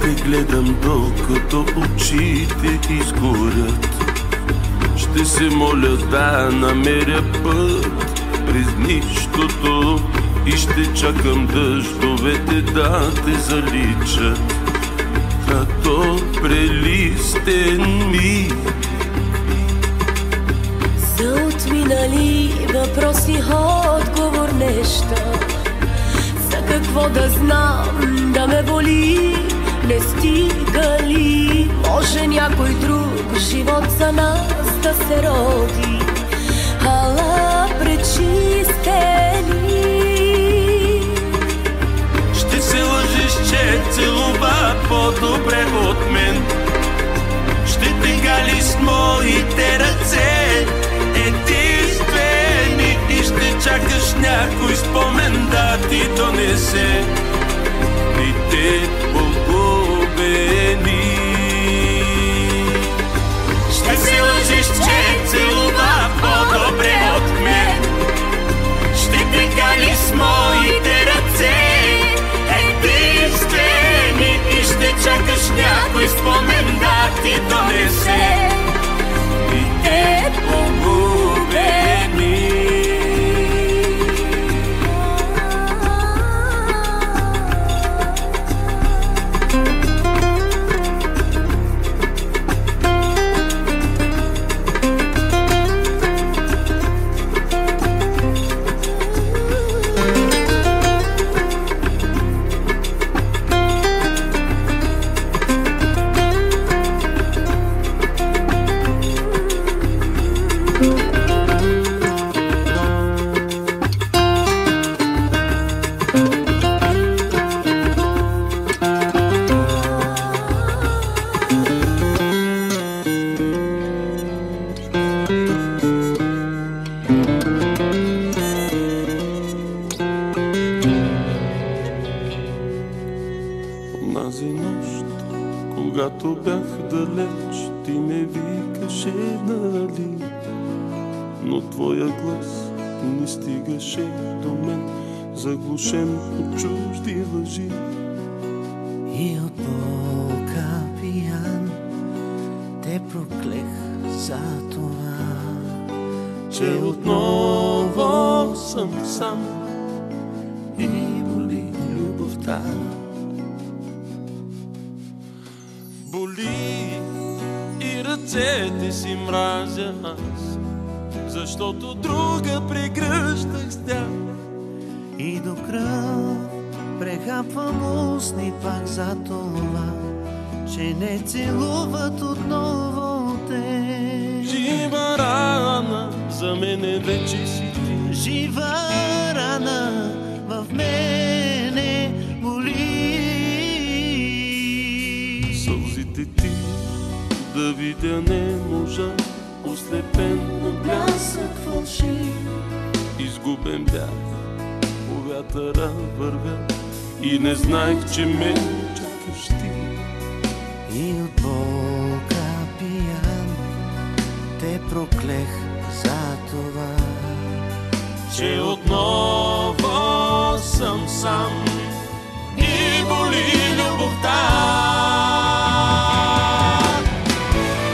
те гледам докато очите изгорят. Ще се моля да намеря път през нищото и ще чакам дъждовете да те заличат. Като прелистен ми за отминали въпроси отговор нещо. За какво да знам, да ме боли, не стига ли? Може някой друг живот за нас да се роди? Ала пречистени. Ще се лъжиш, че целува по-добре от мен. Ще те гали с моите ръце единствени и ще чакаш някой спомен да ти донесе дните погубени. Ще се лъжиш, че целува по-добре от мен. Ще те гали с моите ръце единствени и ще чакаш някой спомен да ти донесе дните погубени. Онази нощ, когато бях далеч, ти ме викаше, нали? Но твоя глас не стигаше до мен, заглушен от чужди лъжи. И от болка пиян те проклех за това, че отново съм сам и боли любовта. Боли и ръцете си мразя аз, защото друга прегръщах с тях. и до кръв прехапвам устни пак за това, че не целуват отново те. Жива рана за мене вече си ти. Жива рана в мене боли. Сълзите ти да видя не можа, ослепен от блясък фалшив. Изгубен бях, по вятъра вървя и не знаех, че ме чакаш ти. И от болка пиян те проклех за това, че отново съм сам и боли любовта.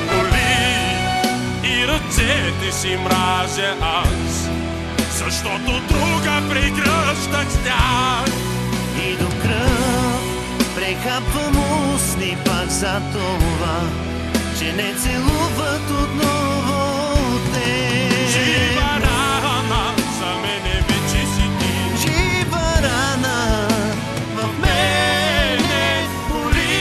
Боли и ръцете си мразя аз, защото друга прегръщах с тях. и до кръв прехапвам устни пак за това, че не целуват отново те. Жива рана за мене вече си ти. Жива рана в мене боли.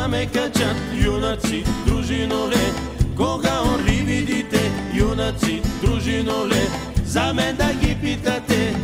да ме качат юнаци, дружиноле. Кога орли видите, юнаци, дружиноле, за мен да ги питате.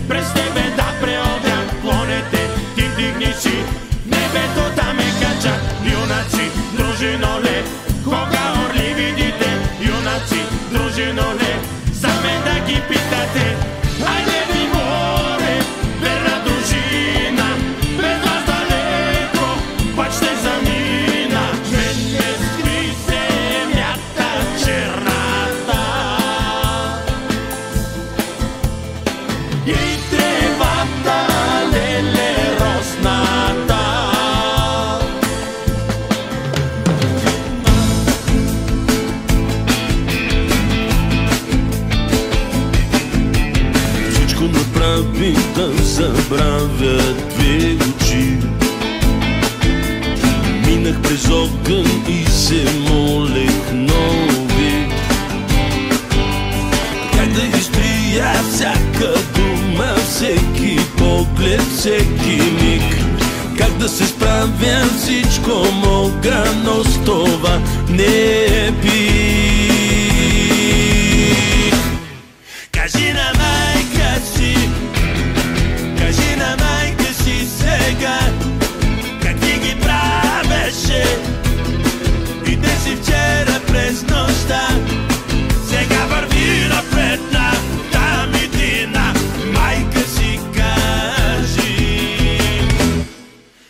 През тебе да преодя клонете, ти вдигни си небето да ме качат юнаци, дружиноле. Кога орли видите, юнаци, дружиноле, за мен да ги питате. Айде ви море, верна дружина, без вас далеко път ще замина. Мен не скри земята черната и тревата леле росната. Всичко направи да забравя две очи. Минах през огън и се молех нови. Как да изтрия всяка дума, всеки поглед, всеки миг. Как да се справя, всичко мога, но с това не бих. Кажи на майка си, кажи на майка си сега, как ти ги правеше и те си вчера през нощта. Сега върви напред на там идина, майка си кажи.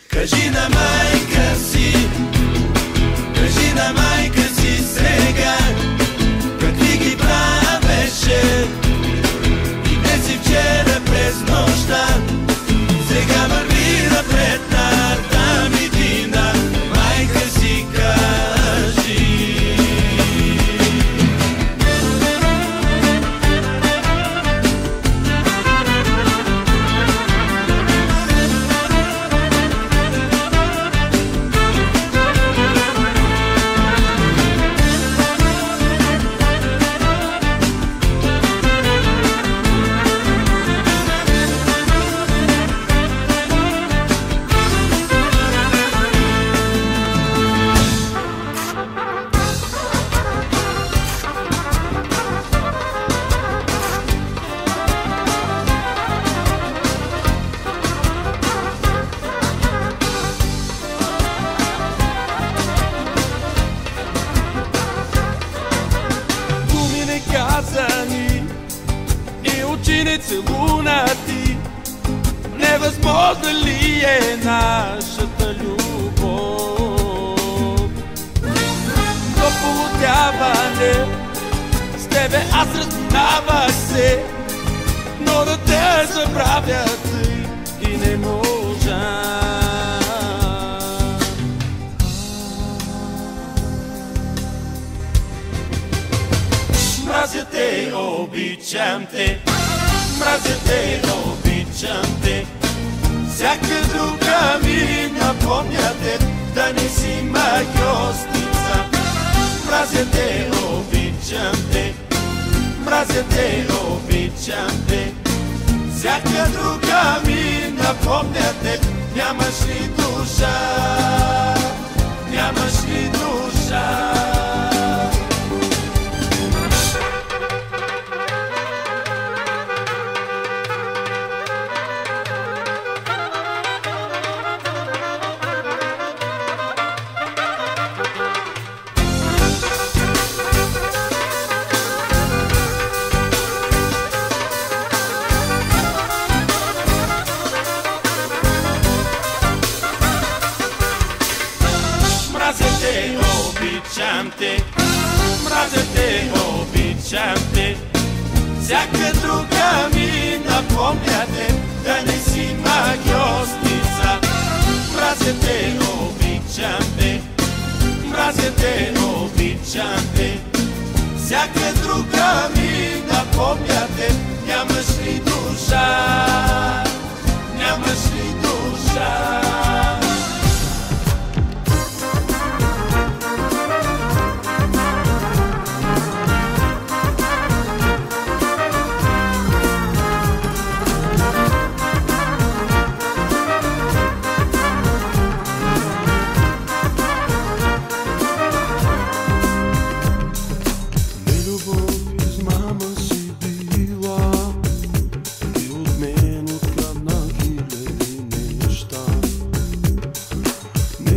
Кажи на майка си, кажи на майка си сега, как ти ги правеше и те си вчера през нощта. Сега върви напред на там идина, майка си кажи. Думи неказани и очи нецелунати, невъзможна ли е нашата любов? До полудяване с тебе аз разминавах се, но да те забравя и не можа. Мразя те, обичам те, мразя те, обичам те. Всяка друга ми напомня те, да не си магиосница. Мразя те, обичам те, мразя те, обичам те. Всяка друга ми напомня те, нямаш ли душа, нямаш ли душа. мразя те, обичам те. Всяка друга ми напомня те, да не си магиосница. Мразя те, обичам те. Мразя те, обичам те. Всяка друга ми напомня те. Нямаш ли душа? Нямаш ли душа?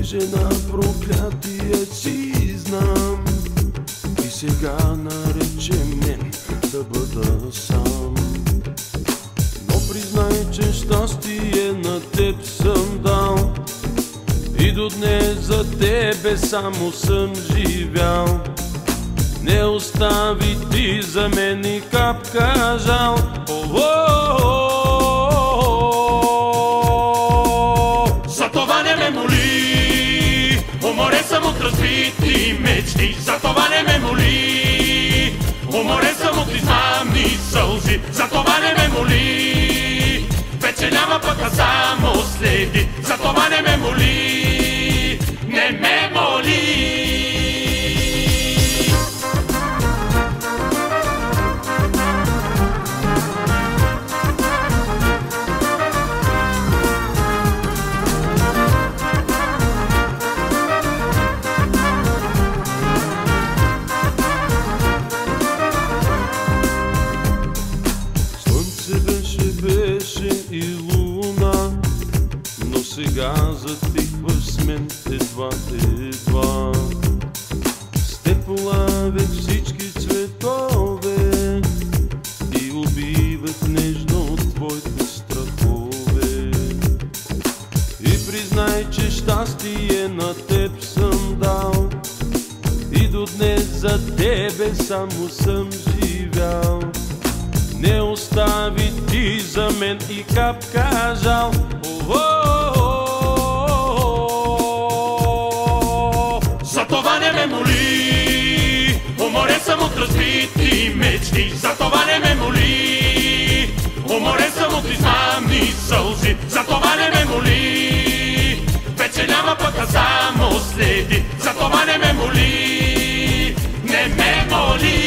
Жена проклятие си знам и сега нарече мен да бъда сам. Но признай, че щастие на теб съм дал и до днес за тебе само съм живял. Не остави ти за мен и капка жал. За това не ме моли, уморен съм от разбити мечти. За това не ме моли, уморен съм от измамни сълзи. За това не ме моли, вече няма пък а само следи. За това не ме моли, не ме моли. И луна, но сега затихваш с мен едва. С теб улавях всички цветове и убивах нежно от твоите страхове. И признай, че щастие на теб съм дал и до днес за тебе само съм живял. Не остави ти за мен и капка жал. За това не ме моли, уморен съм от разбити мечти. За това не ме моли, уморен съм от измамни сълзи. За това не ме моли, вече няма пък а само следи. За това не ме моли, не ме моли.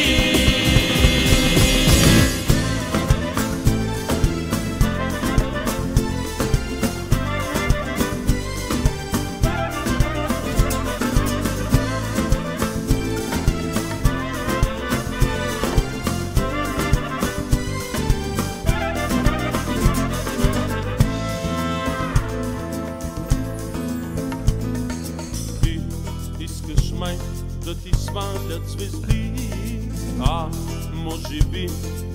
Да ти свалят звезди, може би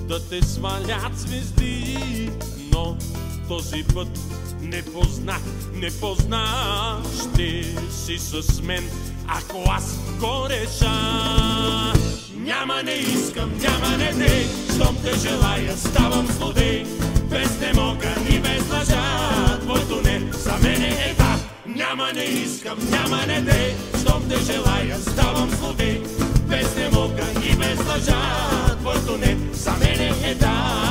да те свалят звезди, но този път не позна, ще си с мен, ако аз го реша. Няма не искам, няма не дей, щом те желая, ставам злодей. Без не мога и без лъжа, твоето не за мен е да. Няма не искам, няма не дей, щом те желая, ставам злодей. Без не мога и без лъжа, твоето не за мен е да.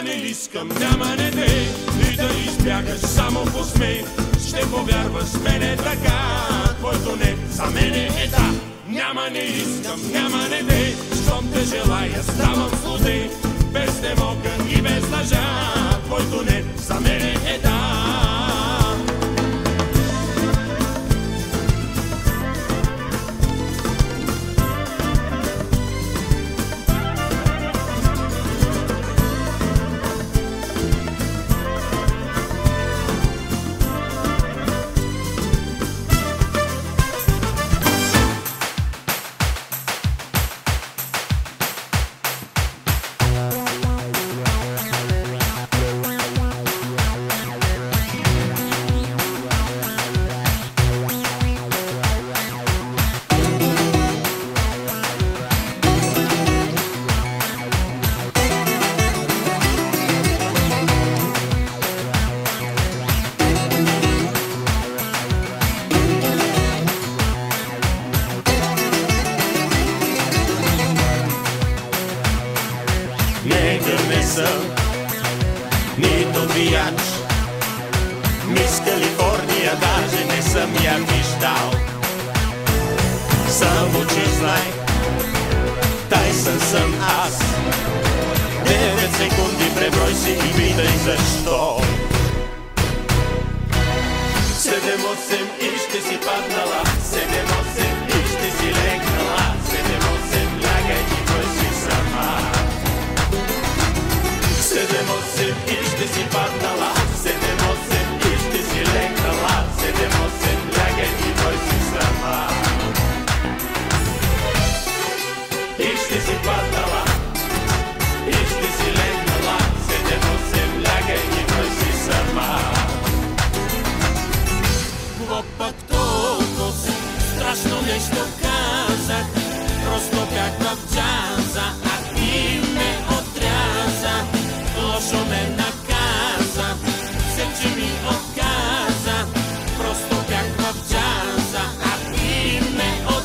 не искам, няма не дей и да избягаш, само посмей. Ще повярваш мене така, твоето не за мене е да. Няма не искам, няма не дей, щом те желая, ставам злодей. Без не мога и без лъжа, нито биjač. Мис Калифорния даже не съм я виждал. Само че знай, Тайсън съм аз. 9 секунди преброй си и питай защо. 7-8 и ще си паднала, 7-8 и ще си легнала, 7-8 лягай и той си сама. 7-8 и ще си паднала, 7-8 и ще си легнала, 7-8 лягай и той си сама. И ще си паднала, и ще си легнала, 7-8 лягай и той си сама. Какво пък толкова страшно нещо казах, просто бях в джаза, а ти ме отряза, лошо ме наказа, все че ми отказа, просто бях в джаза, а ти ме отряза.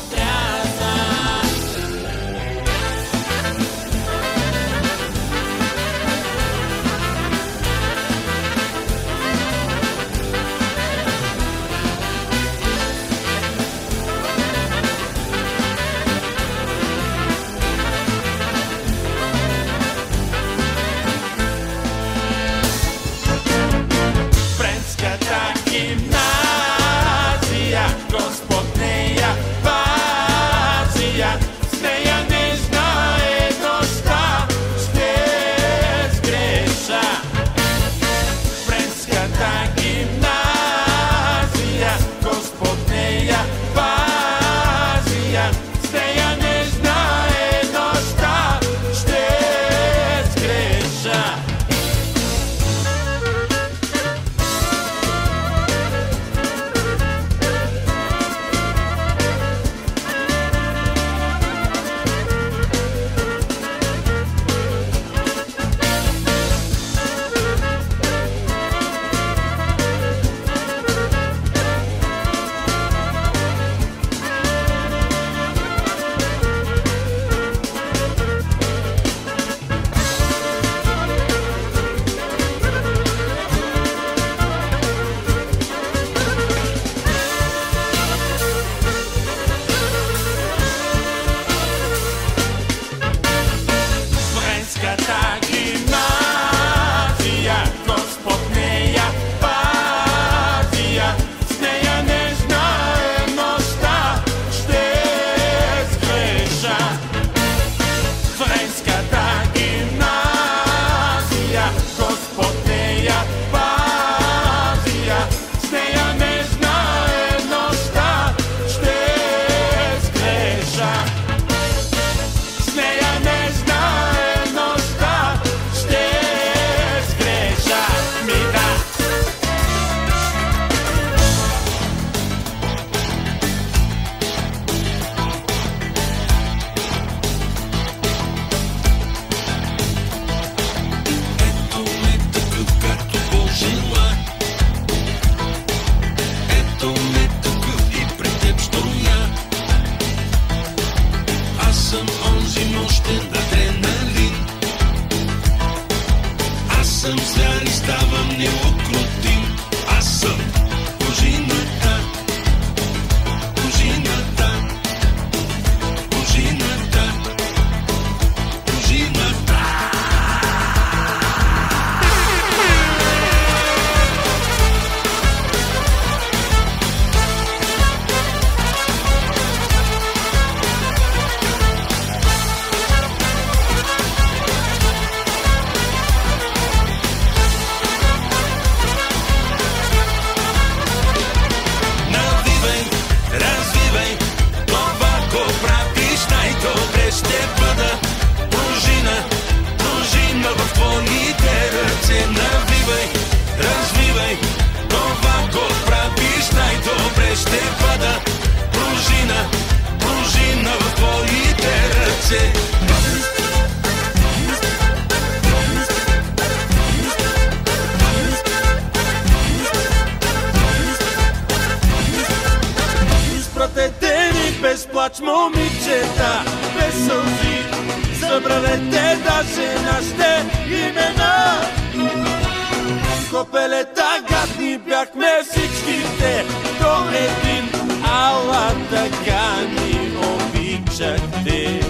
без плач, момичета, без сълзи. Забравете даже нашите имена. Копелета гадни бяхме всичките до един, ала така ни обичахте.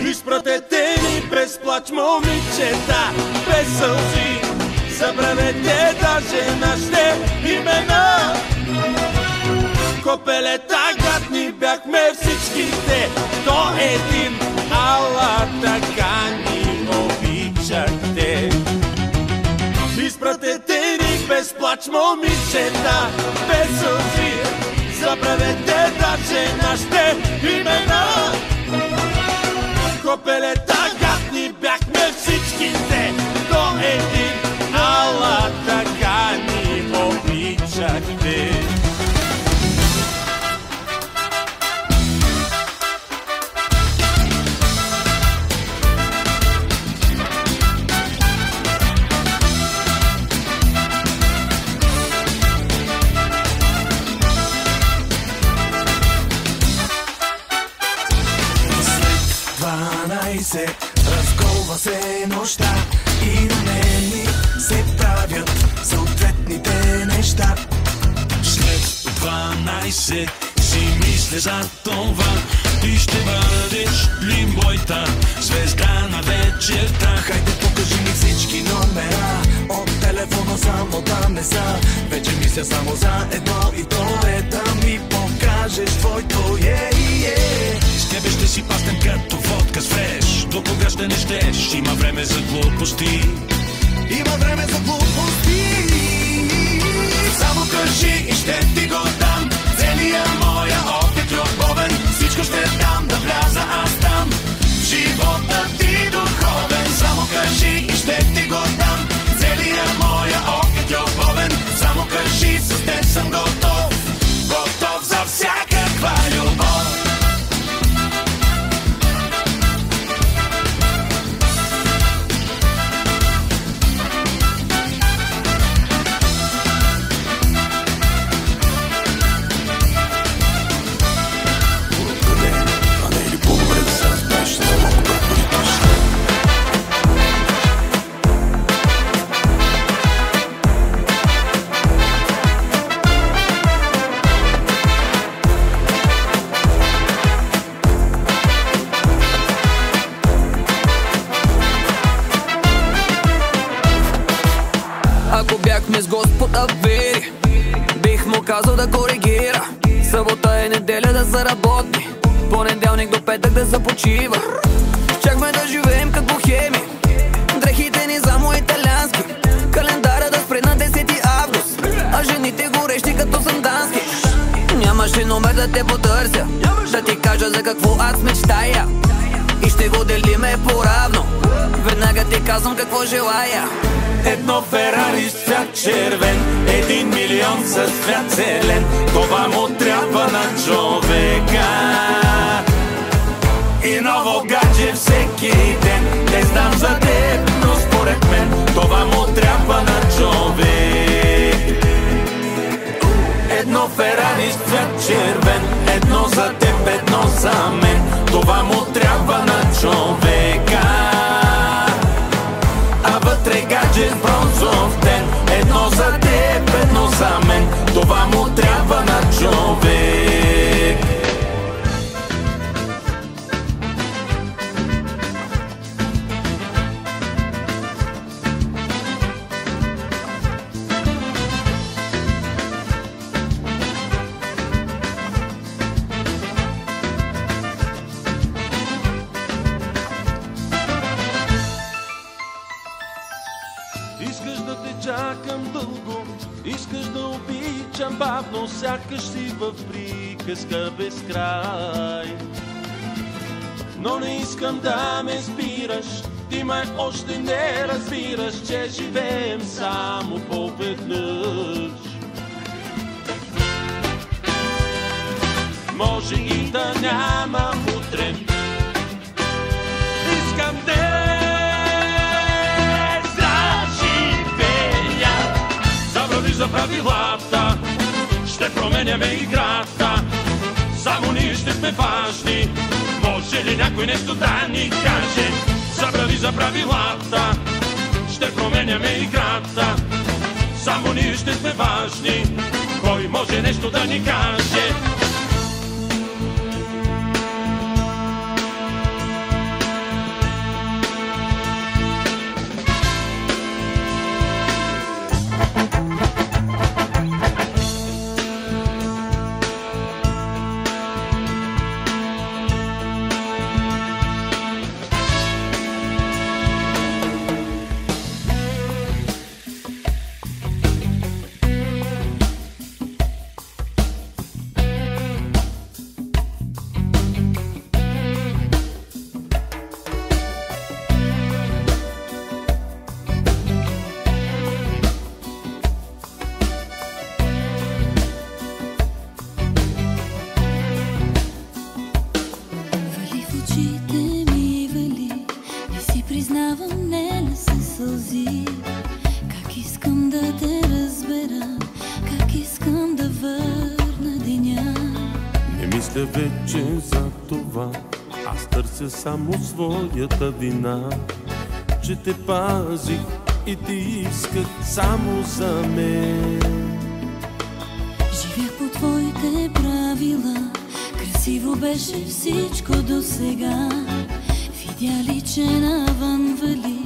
Изпратете ни без плач, момичета, без сълзи. Забравете даже нашите имена. Копелета гадни бяхме всичките до един, ала така ни обичахте. Изпратете ни без плач, момичета, без сълзи. Забравете даже нашите имена. Копелета гадни бяхме всичките до един, ала така ни обичахте. Разголва се нощта и на мен се правят съответните неща. След 12 си мисля за това. Ти ще бъдеш ли моята звезда на вечерта? Хайде покажи ми всички номера от телефона, само да не са. Вече мисля само за едно и то е да ми покажеш твоето С тебе ще си пастен като водка с фреш. До кога ще не щеш? Има време за глупости. Има време за глупости. Само кажи и ще ти го дам. Целия моя опит любовен. Всичко ще дам да вляза аз там. Живота ти духовен. Само кажи и ще ти го дам. Целия моя опит любовен. Само кажи, с теб съм готов. Готов за всякаква любов. Ако бяхме с Господа вери, бих му казал да коригира. Събота и неделя да са работни, понеделник до петък да започива. Щяхме да живеем като бохеми, дрехите ни само италиански, календара да спре на 10 август, а жените горещи като сандански. Нямаше номер да те потърся, да ти кажа за какво аз мечтая, и ще го делиме поравно. Веднага ти казвам какво желая. Едно Ферари с цвят червен, 1 милион с цвят зелен. Това му трябва на човека. И ново гадже всеки ден. Не знам за теб, но според мен това му трябва на човек. Едно Ферари с цвят червен, едно за теб, едно за мен. Това му трябва на човека. А вътре гадже с бронзов ден. Едно за теб, едно за мен. Това му трябва на човек. Искаш да те чакам дълго, искаш да обичам Тръгвам бавно, сякаш си в приказка без край. Но не искам да ме спираш, ти май още не разбираш, че живеем само поведнъж. Може и да няма утре, искам да заживея. Забрави за правилата, ще променяме играта, само ние ще сме важни. Може ли някой нещо да ни каже? Забрави за правилата, ще променяме играта, само ние ще сме важни. Кой може нещо да ни каже? Вече за това аз търся само своята вина, че те пазих и ти исках само за мен. Живях по твоите правила, красиво беше всичко до сега. Видя ли, че навън вали,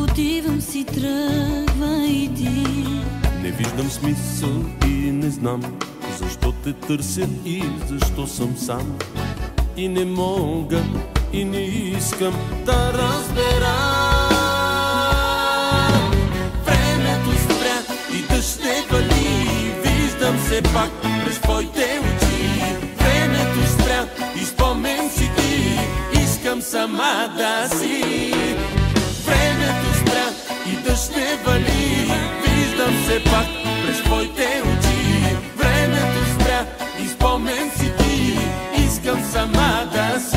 отивам си, тръгва и ти. Не виждам смисъл и не знам защо те търся и защо съм сам. И не мога и не искам да разбера. Времето спря и дъжд не вали, виждам се пак през твоите очи. Времето спря и спомен си ти, искам сама да си. Времето спря и дъжд не вали, виждам се пак през твоите очи. Времето спря и спомен си ти, искам сама да си.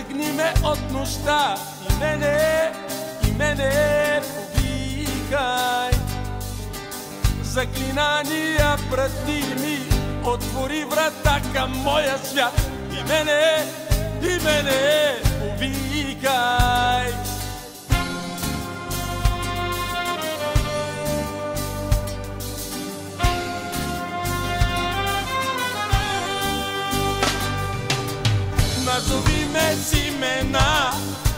Тръгни ме от нощта и мене повикай. Заклинания пратни ми, отвори врата към моя свят и мене повикай. Назови ме с имена,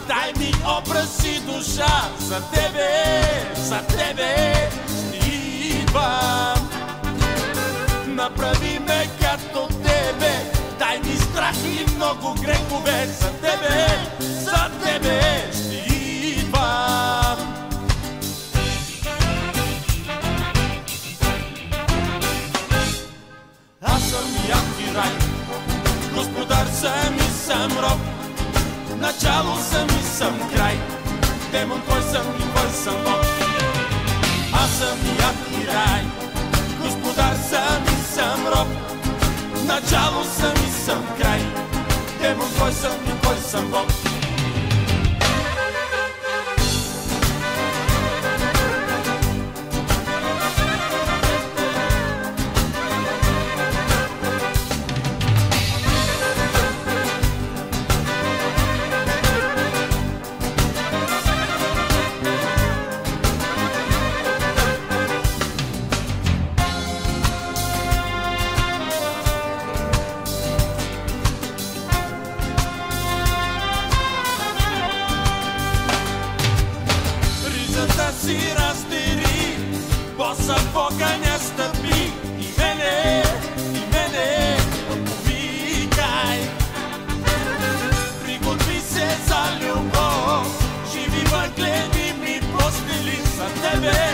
дай ми образ и душа. За тебе ще идвам. Направи ме като тебе, дай ми страх и много грехове. За тебе ще идвам. Аз съм яд и рай, господар съм и съм роб, начало съм и съм край, демон кой съм и кой съм Бог. Аз съм яд и рай, господар съм и съм роб, начало съм и съм край, демон кой съм и кой съм Бог. Си раздери, боса в огъня стъпи и мене повикай. Приготви се за любов, живи въгледи ми постели. За тебе